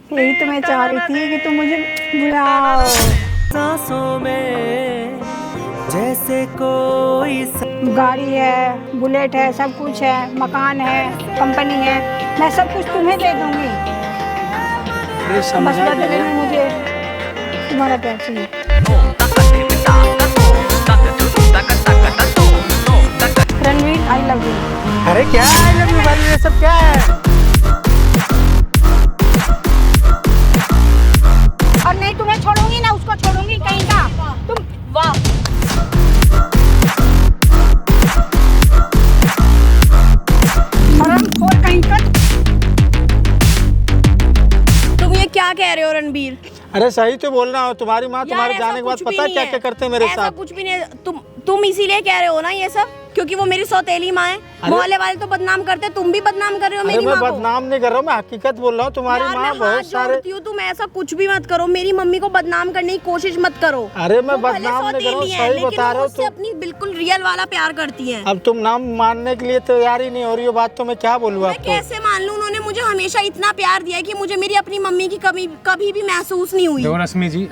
यही तो मैं चाह रही थी कि तुम मुझे बुलाओ। सांसों में जैसे कोई गाड़ी है, बुलेट है, सब कुछ है, मकान है, कंपनी है, मैं सब कुछ तुम्हें दे दूंगी। बस बदले में मुझे तुम्हारा प्यार चाहिए। Ranveer, I love you. अरे क्या आई लव यू वाली ये सब क्या है? और नहीं तुम्हें छोड़ूंगी ना उसको छोड़ूंगी कहीं का। तुम वाह हरामखोर कहीं का। तुम ये क्या कह रहे हो रणबीर? अरे सही तो बोल रहा हूँ। तुम्हारी माँ तुम्हारे यार, जाने ऐसा के बाद कुछ भी पता है नहीं क्या है। क्या करते हैं मेरे ऐसा साथ? कुछ भी नहीं। तुम इसीलिए कह रहे हो ना ये सब, क्योंकि वो मेरी सौतेली माँ है। मोहल्ले वाले तो बदनाम करते, तुम भी बदनाम कर रहे हो अरे मेरी मैं माँ को। बदनाम नहीं कर रहा हूँ, मैं हकीकत बोल रहा हूँ। तुम्हारी यार, माँ मैं हाथ बहुत सारे। जोड़ती हूँ, तुम ऐसा कुछ भी मत करो। मेरी मम्मी को बदनाम करने की कोशिश मत करो। अरे मैं वो भले बदनाम नहीं कर रहा हूँ, सौतेली है, सही लेकिन बता वो रहा हूँ। मुझसे अपनी बिल्कुल रियल वाला प्यार करती है। अब तुम नाम मानने के लिए तैयार ही नहीं हो रही हो, बात तो मैं क्या बोलूँ मैं आपको? कैसे मान लूं? उन्होंने मुझे हमेशा इतना प्यार दिया है कि मुझे मेरी अपनी मम्मी की कभी भी महसूस नहीं हुई। देखो रश्मि जी,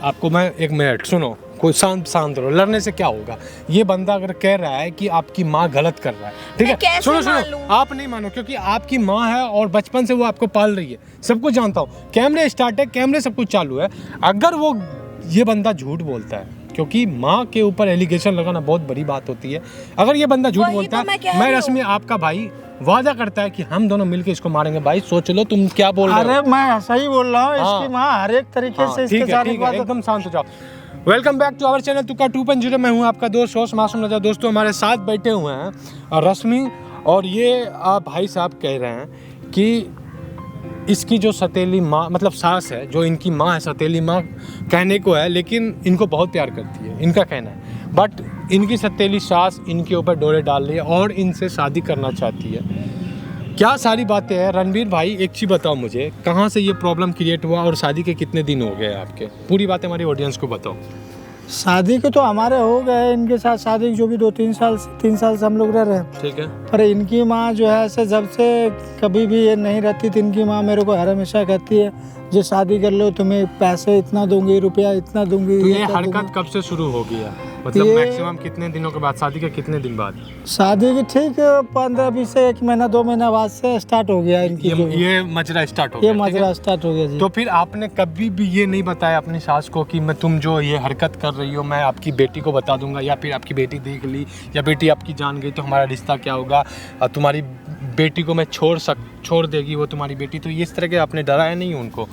आपको मैं एक मिनट सुनो, कोई शांत रहो। लड़ने से क्या होगा? ये बंदा अगर कह रहा है कि आपकी माँ गलत कर रहा है, ठीक है, कैसे सुनो मान सुनो, लूं? आप नहीं मानो क्योंकि आपकी माँ है और बचपन से वो आपको पाल रही है। सब कुछ जानता हूँ, कैमरे स्टार्ट है, कैमरे सब कुछ चालू है। अगर वो ये बंदा झूठ बोलता है, क्योंकि माँ के ऊपर एलिगेशन लगाना बहुत बड़ी बात होती है। अगर ये बंदा झूठ वही बोलता तो मैं कह है, रही मैं हूँ। रश्मि आपका भाई वादा करता है कि हम दोनों मिलकर इसको मारेंगे। भाई सोच लो तुम क्या बोल रहे हो। अरे मैं सही बोल रहा हूँ। हाँ। इसकी माँ हर एक तरीके से इसके ठीक है, साथ ठीक है, एकदम शांत हो जाओ। Welcome back to our channel Tukka 2.0। मैं हूं आपका दोस्त होस्ट मासूम रजा। दोस्तों, हमारे साथ बैठे हुए हैं रश्मि, और ये भाई साहब कह रहे हैं कि इसकी जो सतीली माँ मतलब सास है, जो इनकी माँ है, सतीली माँ कहने को है, लेकिन इनको बहुत प्यार करती है, इनका कहना है। बट इनकी सतीली सास इनके ऊपर डोरे डाल रही है और इनसे शादी करना चाहती है। क्या सारी बातें हैं। रणबीर भाई, एक चीज़ बताओ मुझे, कहाँ से ये प्रॉब्लम क्रिएट हुआ और शादी के कितने दिन हो गए आपके? पूरी बातें हमारी ऑडियंस को बताओ। शादी के तो हमारे हो गए, इनके साथ शादी जो भी 3 साल से हम लोग रह रहे हैं। ठीक है। पर इनकी माँ जो है ऐसे जब से कभी भी ये नहीं रहती थी, इनकी माँ मेरे को हर हमेशा कहती है जो शादी कर लो तुम्हें पैसे इतना दूंगी, रुपया इतना दूंगी। तो ये हरकत कब से शुरू हो गया? मतलब ये- मैक्सिमम कितने दिनों के बाद? शादी के कितने दिन बाद? शादी की ठीक 15-20 से 1 महीना 2 महीना बाद से स्टार्ट हो गया इनकी जो ये मजरा स्टार्ट हो ये गया। ठीक है? मजरा स्टार्ट हो गया जी। तो फिर आपने कभी भी ये नहीं बताया अपनी सास को कि मैं तुम जो ये हरकत कर रही हो मैं आपकी बेटी को बता दूंगा, या फिर आपकी बेटी देख ली या बेटी आपकी जान गई तो हमारा रिश्ता क्या होगा, तुम्हारी बेटी को मैं छोड़ देगी वो तुम्हारी बेटी? तो इस तरह के आपने डराया नहीं उनको?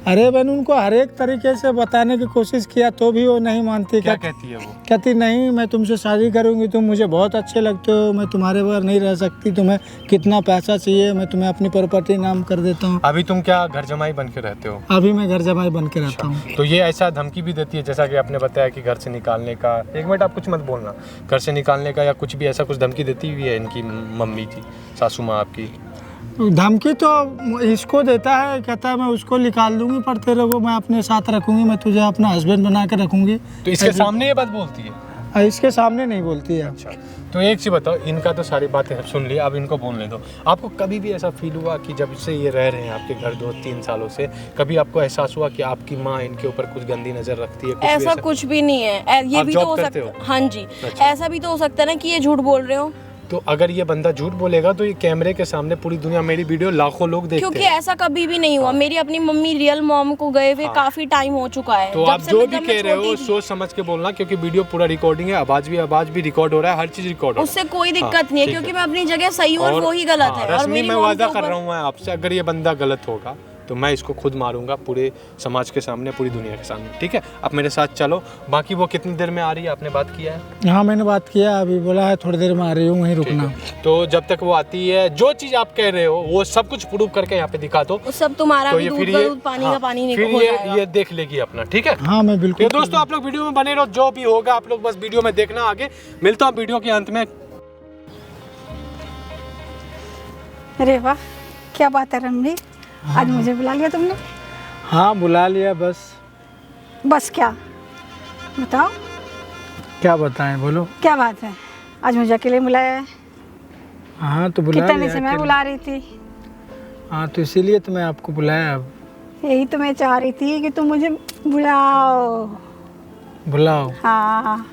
अरे मैंने उनको हर एक तरीके से बताने की कोशिश किया तो भी वो नहीं मानती। क्या कहती है वो? कहती नहीं, मैं तुमसे शादी करूंगी, तुम मुझे बहुत अच्छे लगते हो, मैं तुम्हारे बगैर नहीं रह सकती, तुम्हें कितना पैसा चाहिए मैं तुम्हें अपनी प्रॉपर्टी नाम कर देता हूँ। अभी तुम क्या घर जमाई बन के रहते हो? अभी मैं घर जमाई बन के रहता हूँ। तो ये ऐसा धमकी भी देती है जैसा कि आपने बताया कि घर से निकालने का? एक मिनट, आप कुछ मत बोलना। घर से निकालने का या कुछ भी ऐसा कुछ धमकी देती हुई है इनकी मम्मी जी, सासू माँ आपकी? धमकी तो इसको देता है, कहता है मैं उसको निकाल दूंगी पर तेरे को मैं अपने साथ रखूंगी, मैं तुझे अपना हस्बैंड बना के रखूंगी। तो इसके सामने ये बात बोलती है? इसके सामने नहीं बोलती है। अच्छा, तो एक चीज़ बताओ, इनका तो सारी बातें सुन ली, अब इनको बोलने दो। आपको कभी भी ऐसा फील हुआ कि जब से ये रह रहे हैं आपके घर 2-3 सालों से, कभी आपको एहसास हुआ कि आपकी माँ इनके ऊपर कुछ गंदी नज़र रखती है? कुछ भी ऐसा कुछ भी नहीं है। ये आप भी तो जॉब हो करते सकता हो? हाँ जी। अच्छा। ऐसा भी तो हो सकता है ना कि ये झूठ बोल रहे हो। तो अगर ये बंदा झूठ बोलेगा तो ये कैमरे के सामने पूरी दुनिया मेरी वीडियो लाखों लोग देखते क्योंकि हैं। ऐसा कभी भी नहीं हुआ। मेरी अपनी मम्मी रियल मॉम को गए हुए काफी टाइम हो चुका है। तो जब आप से जो मैं- भी जब मैं कह रहे हो छोटी थी। सोच समझ के बोलना, क्योंकि वीडियो पूरा रिकॉर्डिंग है, आवाज भी रिकॉर्ड हो रहा है, हर चीज रिकॉर्ड हो रहा उससे कोई दिक्कत नहीं है, ठीक है। क्योंकि मैं अपनी जगह सही हूँ और वो ही गलत है। और रश्मि, मेरी मैं मॉम वादा के कर ऊपर- रहा हूँ मैं आपसे, अगर ये बंदा गलत होगा तो मैं इसको खुद मारूंगा पूरे समाज के सामने, पूरी दुनिया के सामने। ठीक है, आप मेरे साथ चलो। बाकी वो कितनी देर में आ रही है, आपने बात किया है? हाँ मैंने बात किया, अभी बोला है थोड़ी देर में आ रही हूँ, वहीं रुकना। तो जब तक वो आती है, जो चीज आप कह रहे हो वो सब कुछ प्रूव करके यहाँ पे दिखा दो। वो सब तुम्हारा तो भी ये दूध फिर का ये दूध, पानी हाँ, का पानी नहीं फिर हो जाएगा। ये देख लेगी अपना। ठीक है, हाँ मैं बिल्कुल। तो दोस्तों आप लोग वीडियो में बने रहो, जो भी होगा आप लोग बस वीडियो में देखना। आगे मिलता हूँ वीडियो के अंत में। अरे वाह, क्या बात है रणवीर, आज मुझे बुला लिया तुमने। हाँ बुला लिया बस। बस क्या बताओ, क्या बताएं, बोलो। क्या बात है, आज मुझे अकेले बुलाया है? हाँ तो बुला कितने लिया दिन से मैं अकेले। बुला रही थी। हाँ तो इसीलिए तो मैं आपको बुलाया अब। यही तो मैं चाह रही थी कि तुम मुझे बुलाओ। बुलाओ? हाँ।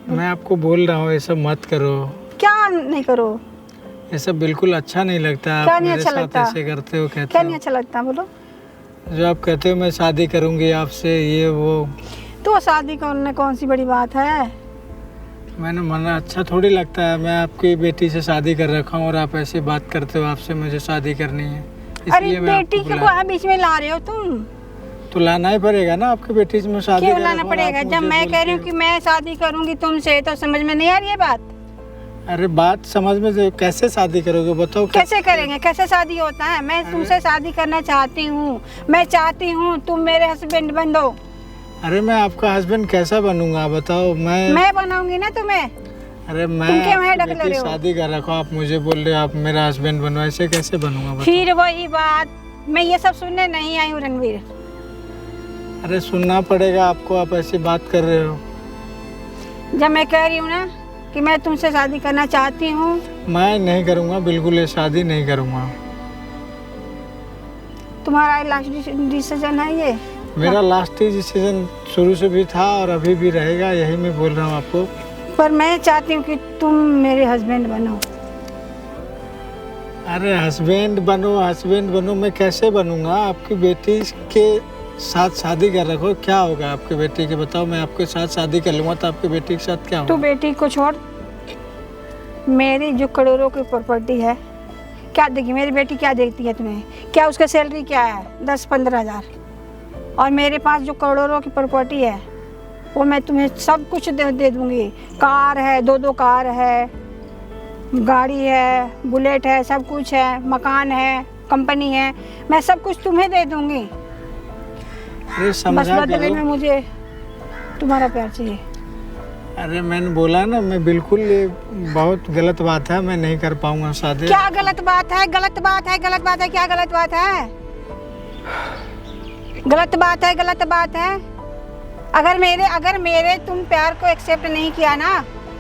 मैं आपको बोल रहा हूँ ये सब मत करो। क्या नहीं करो? ये सब बिल्कुल अच्छा नहीं लगता। क्या आप नहीं मेरे अच्छा साथ लगता? ऐसे करते हो, कहते क्या हो। नहीं अच्छा लगता बोलो? जो आप कहते हो मैं शादी करूंगी आपसे, ये वो। तो शादी करने कौन सी बड़ी बात है? मैंने मना, अच्छा थोड़ी लगता है। मैं आपकी बेटी से शादी कर रखा हूँ और आप ऐसे बात करते हो, आपसे मुझे शादी करनी है, अरे इसलिए मैं बेटी आपको को बुलाया। बीच में ला रहे हो तुम? तो लाना ही पड़ेगा ना, आपकी बेटी से मैं शादी क्यों कर लाना रखा हूँ और पड़ेगा? आप जब मुझे मैं कह रही हूँ बोलते कि मैं शादी करूंगी तुमसे, तो समझ में नहीं आ रही है बात? हो। अरे बात समझ में जो, कैसे शादी करोगे बताओ? कैसे करेंगे? कैसे शादी होता है? मैं तुमसे शादी करना चाहती हूँ। मैं चाहती हूँ तुम मेरे हस्बैंड बन दो। अरे मैं आपका हस्बैंड कैसा बनूंगा बताओ? मैं बनाऊंगी ना तुम्हें। अरे मैं तुम क्या वहाँ आपकी ढकल बेटी रहे हो? शादी कर रखा हूँ, आप मुझे बोल रहे हो आप मेरा हस्बैंड बनो, ऐसे कैसे बनूंगा बताओ? फिर वही बात, मैं ये सब सुनने नहीं आई हूँ रणवीर। अरे सुनना पड़ेगा आपको, आप ऐसी बात कर रहे हो। जब मैं कह रही हूँ ना कि मैं तुमसे शादी करना चाहती हूँ। मैं नहीं करूँगा, बिल्कुल ये शादी नहीं करूँगा। तुम्हारा लास्ट डिसीजन है ये? मेरा लास्ट डिसीजन शुरू से भी था और अभी भी रहेगा, यही मैं बोल रहा हूँ आपको। पर मैं चाहती हूँ कि तुम मेरे हस्बैंड बनो। अरे हस्बैंड बनो, मैं कैसे बनूंगा? आपकी बेटी के साथ शादी कर रखो, क्या होगा आपकी बेटी के बताओ? मैं आपके साथ शादी कर लूँगा तो आपकी बेटी के साथ क्या तू होगा? बेटी को छोड़, मेरी जो करोड़ों की प्रॉपर्टी है, क्या देगी मेरी बेटी? क्या देती है तुम्हें? क्या उसका सैलरी क्या है? 10-15 हज़ार। और मेरे पास जो करोड़ों की प्रॉपर्टी है वो मैं तुम्हें सब कुछ दे दूंगी। कार है, 2-2 कार है, गाड़ी है, बुलेट है, सब कुछ है, मकान है, कंपनी है, मैं सब कुछ तुम्हें दे दूंगी। अरे बस समझा बदले में करो। मुझे तुम्हारा प्यार चाहिए। अरे मैंने बोला ना, मैं बिल्कुल, ये बहुत गलत बात है, मैं नहीं कर पाऊंगा शादी। क्या गलत बात है? गलत बात है, गलत बात है, क्या गलत बात है? गलत बात है, गलत बात है। अगर मेरे तुम प्यार को एक्सेप्ट नहीं किया ना,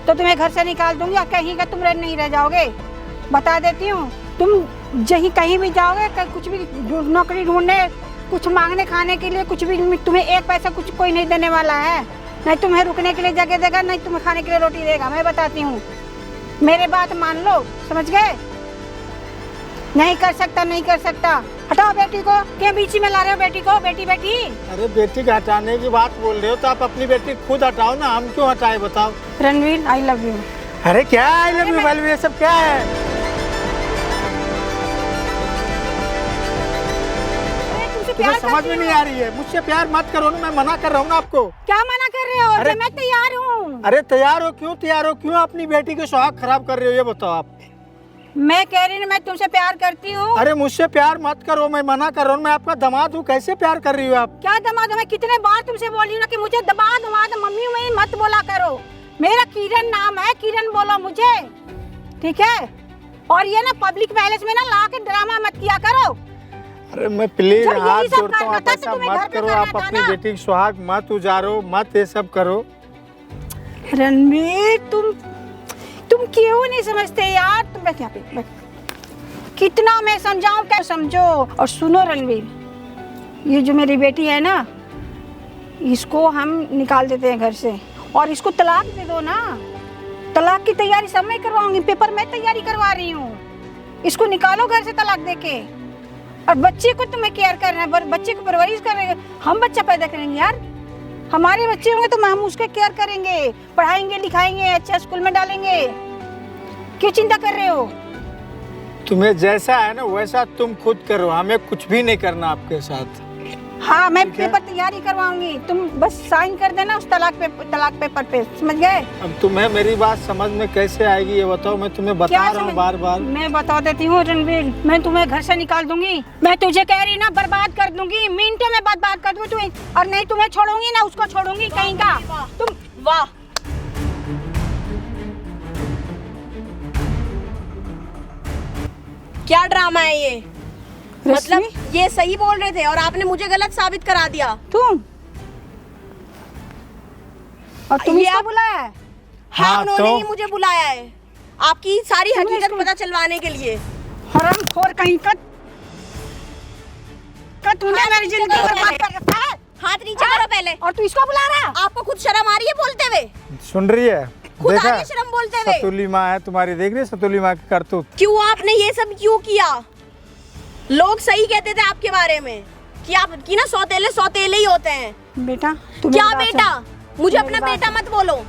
तो तुम्हें घर से निकाल दूंगी और कहीं का तुम नहीं रह जाओगे। बता देती हूँ, तुम कहीं भी जाओगे, कुछ भी नौकरी ढूंढने, कुछ मांगने खाने के लिए, कुछ भी, तुम्हें एक पैसा कुछ कोई नहीं देने वाला है। नहीं तुम्हें रुकने के लिए जगह देगा, नहीं तुम्हें खाने के लिए रोटी देगा। मैं बताती हूँ, मेरे बात मान लो, समझ गए? नहीं कर सकता, नहीं कर सकता। हटाओ बेटी को, क्यों बीच में ला रहे हो बेटी को? बेटी बेटी अरे बेटी के हटाने की बात बोल रहे हो तो आप अपनी बेटी खुद हटाओ ना, हम क्यों हटाए बताओ? Ranveer, I love you. अरे क्या आई लव यू, ये सब क्या है? तुम्हें समझ में नहीं आ रही है? मुझसे प्यार मत करो ना, मैं मना कर रहा हूँ ना आपको। क्या मना कर रहे हो? अरे मैं तैयार हूँ। अरे तैयार हो? क्यों अपनी बेटी के सुहाग खराब कर रहे हो, ये बताओ आप। मैं कह रही हूँ मैं तुमसे प्यार करती हूँ। अरे मुझसे प्यार मत करो, मैं मना कर रहा हूँ, मैं आपका दामाद हूँ, कैसे प्यार कर रही हो आप? क्या दामाद? मैं कितने बार तुमसे बोली हूँ ना कि मुझे दामाद मम्मी में मत बोला करो। मेरा किरण नाम है, किरण बोलो मुझे, ठीक है? और ये ना पब्लिक पैलेस में ना ला के ड्रामा मत किया करो। अरे मैं प्लीज जब यही हाथ सब जोड़ता हूँ, करना आप था तो ऐसा तुम्हें मत घर पे करो, करना आप था अपनी ना। बेटी की सुहाग मत उजारो, मत ये सब करो। रणवीर, तुम क्यों नहीं समझते यार? तुम बैठ यहाँ पे, बैठ। कितना मैं समझाऊं, क्या समझो? और सुनो रणवीर, ये जो मेरी बेटी है ना, इसको हम निकाल देते हैं घर से और इसको तलाक दे दो ना। तलाक की तैयारी सब मैं करवाऊंगी, पेपर में तैयारी करवा रही हूँ। इसको निकालो घर से तलाक देके। और बच्चे को तुम्हें केयर करना है, बच्चे को परवरिश करेंगे हम, बच्चा पैदा करेंगे यार। हमारे बच्चे होंगे तो हम उसका केयर करेंगे, पढ़ाएंगे, लिखाएंगे, अच्छा स्कूल में डालेंगे। क्यों चिंता कर रहे हो? तुम्हें जैसा है ना वैसा तुम खुद करो, हमें कुछ भी नहीं करना आपके साथ। हाँ, मैं पेपर तैयारी करवाऊंगी, तुम बस साइन कर देना उस तलाक पेपर पे, समझ गए? अब तुम्हें मेरी बात समझ में कैसे आएगी ये बताओ, मैं तुम्हें बता रहा हूँ बार बार। मैं बता देती हूँ रणवीर, मैं तुम्हें घर से निकाल दूंगी। मैं तुझे कह रही ना, बर्बाद कर दूंगी, मिनटों में बर्बाद कर दूंगी तुम्हें। और नहीं तुम्हें छोड़ूंगी ना उसको छोड़ूंगी कहीं का। तुम वाह, क्या ड्रामा है ये? मतलब ये सही बोल रहे थे और आपने मुझे गलत साबित करा दिया। तुम और तुम ये इसको आप- बुलाया है? हाँ, उन्होंने तो? ही मुझे बुलाया है आपकी सारी तुमने हकीकत इसको- पता चलवाने के लिए। हरामखोर कहीं का। तूने मेरी जिंदगी बर्बाद कर रखा है। हाथ नीचे करो पहले। और तू इसको बुला रहा है? आपको खुद शर्म आ रही है बोलते हुए? सुन रही है? खुद आ देखा रही है शर्म बोलते हुए? सतुली माँ है तुम्हारी, देख रही है सतुली माँ की करतूत। क्यों आपने ये सब क्यों किया? लोग सही कहते थे आपके बारे में कि आप की ना सौतेले ही होते हैं। बेटा तू क्या मेरी बात बेटा? सुन। मुझे मेरी अपना बात बेटा मत बोलो।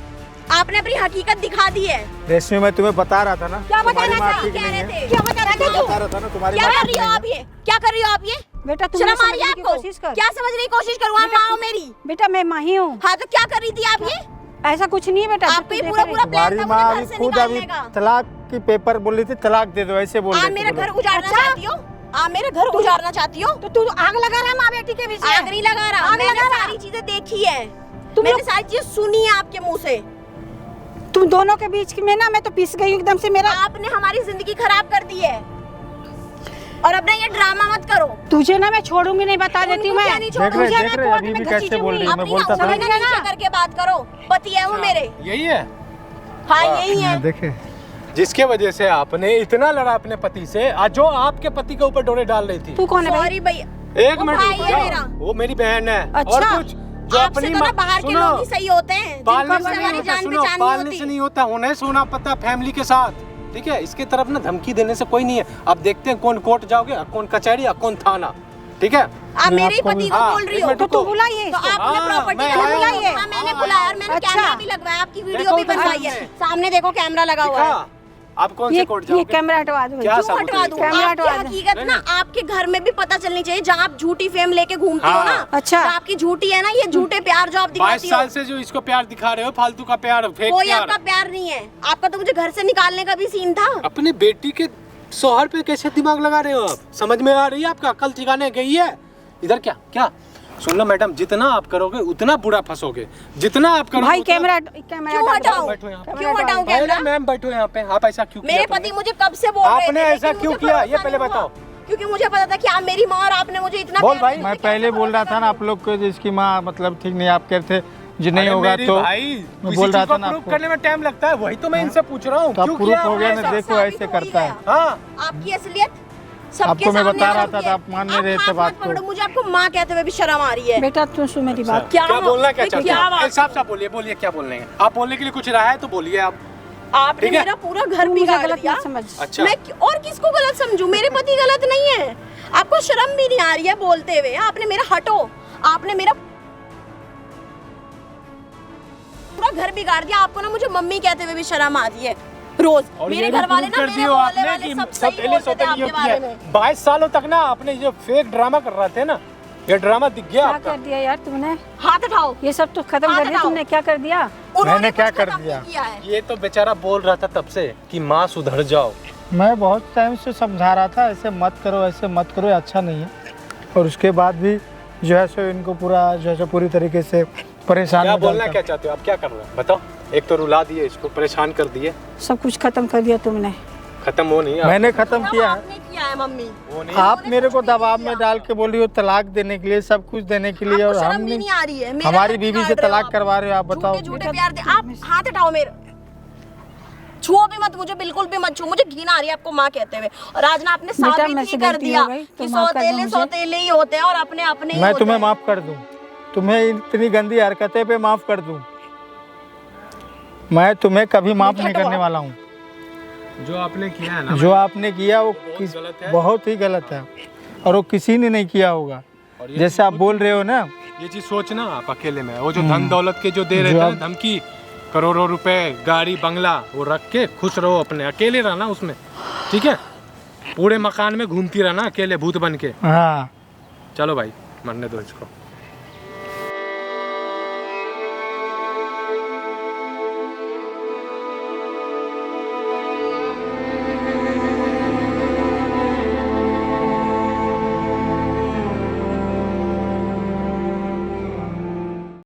आपने अपनी हकीकत दिखा दी है। रेशमी मैं तुम्हें बता रहा था ना, क्या बता तुम्हारी रहा माँ था? ठीक कह नहीं रहे है। थे? क्या बता रहा था तू? बता रहा था ना तुम्हारी क्या माँ कर ठीक रही हो नहीं आप ये? क्या कर रही हो आप ये? बेटा तू शर्म आ रही है समझने की आपको? कोशिश कर। क्या समझने की कोशिश करूँ? आप माँ हो मेरी। बेटा मैं माँ ही हूँ। हाँ तो क्या कर रही थी आप ये? ऐसा कुछ नहीं है बेटा। आप पे तू पूरा देख पूरा रही प्लान तुम्हारी था माँ मुझे अभी घर से खुद अभी निकालने का। तलाक की पेपर बोल रही थी, तलाक दे दो ऐसे बोल आप रहे मेरा थे। घर उजाड़ना चाहती हो? आप मेरा घर उजाड़ना चाहती हो? तो तू आग लगा रहा है माँ बेटी के बीच में। आग नहीं लगा रहा। आग मैंने लगा रहा। सारी चीजें देखी है। तुम मैंने लोग- सारी चीजें सुनी है आपके मुंह से। तुम दोनों के बीच में ना मैं तो पिस गई हूँ एकदम से। मेरा आपने हमारी जिंदगी खराब कर दी है। और अपना ये ड्रामा मत करो। तुझे ना मैं छोड़ूंगी नहीं, बता देती हूँ मैं। क्या नहीं देख रहे छोड़ूंगी? तुझे देख मैं रहे कोर्ट अभी में भी कैसे घसीटूंगी। बोल रही है, मैं अपनी बोलता था समझ ना। नीचे करके बात करो। पति है वो मेरे। यही है हाँ यही है। देखे जिसके वजह से आपने इतना लड़ा अपने पति से, आज जो आपके पति के ऊपर डोरे डाल रही थी। तू कौन है भाई? सॉरी भैया। एक वो मिनट भाई रुक है जाओ। मेरा। वो मेरी बहन है। अच्छा। और कुछ जो आपसे अपनी तो ना बाहर के सुनो, लोग ही सही होते हैं। पालने जिनको से नहीं हमारी होता, जान सुनो, पहचान नहीं पालने होती। से नहीं होता, उन्हें सोना पता फैमिली के साथ। ठीक है, इसके तरफ ना धमकी देने से कोई नहीं है। अब देखते हैं कौन कोर्ट जाओगे और कौन कचहरी और कौन थाना। ठीक है, आप मेरे ही पति को हाँ, बोल रही एक हो। मिनट तो तू रुको। बुलाइए तो इसको। आपने हाँ, प्रॉपर्टी मैं का आया बुलाई हूँ। है। हाँ मैंने बुलाया और मैंने अच्छा। कैमरा भी लगवाया। आपकी वीडियो देखो भी इधर बनवाई है। सामने। सामने देखो कैमरा लगा हुआ है। देखा? आप कौन से कोर्ट ये जाओगे? कैमरा हटवा दो। क्या क्यों सबूत हटवा है दूं? इसका? कैमरा आपकी हटवा दो। हकीकत ना आपके घर में भी पता चलनी चाहिए। जहाँ आप झूठी फेम लेके घूमती हो ना। हाँ। अच्छा। जो आपकी झूठी है ना, ये झूठे प्यार जो आप 22 दिखाती हो, साल से जो इसको प्यार दिखा रहे हो, फालतू का प्यार, फेक कोई प्यार। आपका प्यार नहीं है। आपका तो मुझे घर से निकालने का भी सीन था। अपनी बेटी के शौहर पे कैसे दिमाग लगा रहे हो आप? समझ में आ रही है? आपका अकल ठिकाने गई है? इधर क्या क्या सुन लो मैडम, जितना आप करोगे उतना बुरा फंसोगे। जितना आप करोगे भाई उतना- कैमरा क्यों हटाऊं? बैठो यहाँ पे। क्यों हटाऊं कैमरा? पहले मैम बैठो यहाँ पे। आप ऐसा क्यों किया मेरे तुमने? पति मुझे कब से बोल रहे थे, आपने ऐसा लेकिन क्यों मुझे किया? ये भरोसा पहले नहीं हुआ। बताओ। क्योंकि मुझे पता था कि आप मेरी माँ और आपने मुझे इतना बोल प्यार भाई। दिया, मैं तो पहले कैसे बोल रहा भरोसा था ना करूं? आप लोग को, जिसकी माँ मतलब ठीक नहीं, आप कहते जो नहीं अरे होगा मेरे तो भाई, मैं किसी बोल रहा चीज को था ना प्रूफ आपको। करने में टाइम लगता है। वही तो मैं इनसे पूछ रहा हूँ। तो अब क्यों प्रूफ किया हो गया आपने ना, ऐसा? देखो साबित ऐसे हो ही करता है। गया। हाँ, आपकी असलियत सबके आपको मैं सामने बता आ रहा रही था, है। तो आप मान नहीं रहे थे हाथ बात मत को। पकड़ो, मुझे आपको माँ कहते हुए भी शर्म आ रही है। बेटा तू सुन मेरी बात। क्या बोलना क्या क्या चाहते हैं? बात? एक साफ बोलिए, बोलिए क्या बोलने हैं आप? बोलने के लिए कुछ रहा है तो बोलिए आप। आपने ठीक है? मेरा पूरा घर मुझे बिगाड़ गलत दिया। मत समझ। अच्छा। मैं और किसको गलत समझूं? मेरे पति गलत नहीं है। आपको शर्म भी नहीं आ रही है बोलते हुए? आपने मेरा हटो, आपने मेरा पूरा घर बिगाड़ दिया। आपको ना मुझे मम्मी कहते हुए भी शर्म आ रही है रोज। और मेरे ये घर वाले ना, कर मेरे दियो मोहल्ले आपने वाले कि सब सही सौतेली बोलते थे सौतेली आपके होती बारे है। में। 22 सालों तक ना आपने जो फेक ड्रामा कर रहे थे ना, ये ड्रामा दिख गया क्या आपका। कर दिया यार तुमने? हाथ उठाओ। ये सब तो खत्म हाथ कर दिया हटाओ। तुमने। क्या कर दिया? उन्होंने मैंने क्या कुछ कर खत्म दिया? नहीं किया है। ये तो बेचारा बोल रहा था तब से कि माँ सुधर जाओ। मैं बहुत टाइम से समझा रहा था, ऐसे मत करो, ऐसे मत करो, ये अच्छा नहीं है। और उसके बाद भी जो है सो इनको पूरा जो है सो पूरी तरीके से परेशान क्या में बोलना डालता। क्या चाहते हो आप? क्या कर रहे हो बताओ? एक तो रुला दिए, इसको परेशान कर दिए। सब कुछ खत्म कर दिया तुमने। खत्म हो नहीं आप- मैंने खत्म किया है। आपने किया है मम्मी। वो नहीं। आप मेरे को दबाव में डाल के बोली हो तलाक देने के लिए, सब कुछ देने के लिए, आपको और शर्म हम भी नहीं आ रही है? मेरा हमारी घर बीवी से बिगाड़ रहे हो तलाक आप। करवा रहे हो, आप बताओ। झूठे झूठे प्यार दे। आप हाथ हटाओ मेरे। छुओ भी मत मुझे, बिल्कुल भी मत छुओ। मुझे घिन आ रही है आपको माँ कहते हुए। और आज ना आपने बेटा, साबित मेरे ही से कर गलती दिया हो गई, तो कि माफ कर दो मुझे। सौतेले ही होते हैं और अपने अपने ही मैं होते तुम्हें हैं। माफ कर दूं, तुम्हें इतनी गंदी हरकतें पे माफ कर दूं। मैं तुम्हें कभी माफ नहीं करने वाला हूँ। जो आपने किया है ना, जो आपने किया वो गलत है। बहुत ही गलत है, और वो किसी ने नहीं किया होगा। और ये जैसे आप बोल रहे हो ना, ये चीज सोचना आप अकेले में। वो जो धन दौलत के जो दे रहे जो थे ना आप- धमकी, करोड़ों रुपए, गाड़ी बंगला, वो रख के खुश रहो, अपने अकेले रहना उसमें। ठीक है, पूरे मकान में घूमती रहना अकेले भूत बन के। हाँ चलो भाई, मरने दो इसको।